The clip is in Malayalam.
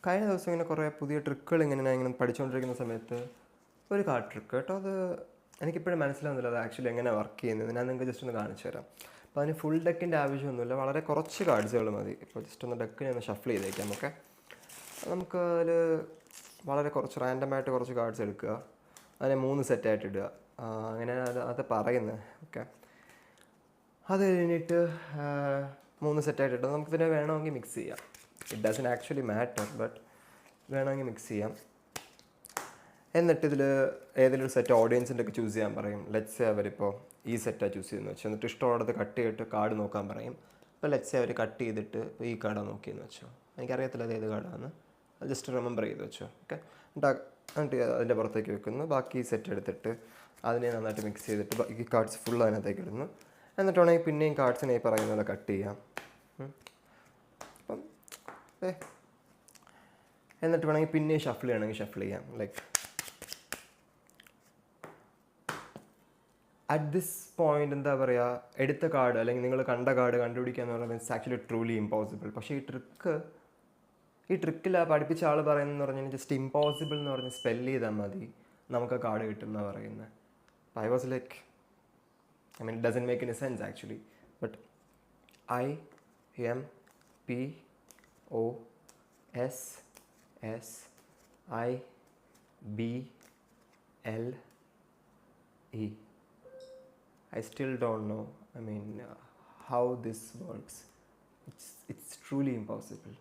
കഴിഞ്ഞ ദിവസം ഇങ്ങനെ കുറേ പുതിയ ട്രിക്കുകൾ ഇങ്ങനെ ഞാൻ ഇങ്ങനെ പഠിച്ചുകൊണ്ടിരിക്കുന്ന സമയത്ത് ഒരു കാർഡ് ട്രിക്ക് കേട്ടോ, അത് എനിക്കിപ്പോഴും മനസ്സിലാവുന്നില്ല അത് ആക്ച്വലി എങ്ങനെ വർക്ക് ചെയ്യുന്നത്. ഞാൻ നിങ്ങൾക്ക് ജസ്റ്റ് ഒന്ന് കാണിച്ചു തരാം. അപ്പോൾ അതിന് ഫുൾ ഡെക്കിൻ്റെ ആവശ്യമൊന്നുമില്ല, വളരെ കുറച്ച് കാർഡ്സുകൾ മതി. ഇപ്പോൾ ജസ്റ്റ് ഒന്ന് ഡെക്കിനെ ഒന്ന് ഷഫിൾ ചെയ്തേക്കാം. ഓക്കെ, നമുക്ക് അതിൽ വളരെ കുറച്ച് റാൻഡമായിട്ട് കുറച്ച് കാർഡ്സ് എടുക്കുക, അതിനെ 3 സെറ്റായിട്ട് ഇടുക. അങ്ങനെ അത് പറയുന്നത്. ഓക്കെ, അത് കഴിഞ്ഞിട്ട് 3 സെറ്റായിട്ട് ഇട്ടാൽ നമുക്കിതിനെ വേണമെങ്കിൽ മിക്സ് ചെയ്യാം. It doesn't actually matter, but വേണമെങ്കിൽ മിക്സ് ചെയ്യാം. എന്നിട്ട് ഇതിൽ ഏതെങ്കിലും ഒരു സെറ്റ് ഓഡിയൻസിൻ്റെ ഒക്കെ ചൂസ് ചെയ്യാൻ പറയും. ലെറ്റ്സ് അവരിപ്പോൾ ഈ സെറ്റാണ് ചൂസ് ചെയ്യുന്നത് വെച്ചോ, എന്നിട്ട് ഇഷ്ടമുള്ളത് കട്ട് ചെയ്തിട്ട് കാർഡ് നോക്കാൻ പറയും. ഇപ്പോൾ ലെറ്റ്സ് അവർ കട്ട് ചെയ്തിട്ട് ഇപ്പോൾ ഈ കാർഡാണ് നോക്കിയെന്ന് വെച്ചോ, എനിക്കറിയത്തില്ല അത് ഏത് കാർഡാണ്, അത് ജസ്റ്റ് റിമെമ്പർ ചെയ്ത് വെച്ചോ. ഓക്കെ, എന്നിട്ട് അതിൻ്റെ പുറത്തേക്ക് വെക്കുന്നു. ബാക്കി സെറ്റ് എടുത്തിട്ട് അതിനെ നന്നായിട്ട് മിക്സ് ചെയ്തിട്ട് ഈ കാർഡ്സ് ഫുൾ അതിനകത്തേക്ക് ഇടുന്നു. എന്നിട്ട് വേണമെങ്കിൽ പിന്നെയും കാർഡ്സിനെ ഈ പറയുന്ന പോലെ കട്ട് ചെയ്യാം. അപ്പം എന്നിട്ട് വേണമെങ്കിൽ പിന്നെയും ഷഫിൾ ചെയ്യണമെങ്കിൽ ഷഫിൾ ചെയ്യാം. ലൈക്ക് അറ്റ് ദിസ് പോയിന്റ് എന്താ പറയുക, എടുത്ത കാർഡ് അല്ലെങ്കിൽ നിങ്ങൾ കണ്ട കാർഡ് കണ്ടുപിടിക്കുക എന്ന് പറയുന്നത് ഇറ്റ്സ് ആക്ച്വലി ട്രൂലി ഇമ്പോസിബിൾ. പക്ഷേ ഈ ട്രിക്കിൽ ആ പഠിപ്പിച്ച ആൾ പറയുന്നതെന്ന് പറഞ്ഞാൽ ജസ്റ്റ് ഇമ്പോസിബിൾ എന്ന് പറഞ്ഞ് സ്പെല്ല് ചെയ്താൽ മതി നമുക്ക് കാർഡ് കിട്ടും എന്നാണ് പറയുന്നത്. I was like, I mean, it doesn't make any sense actually. But IMPOSSIBLE. I still don't know. I mean, how this works. It's truly impossible.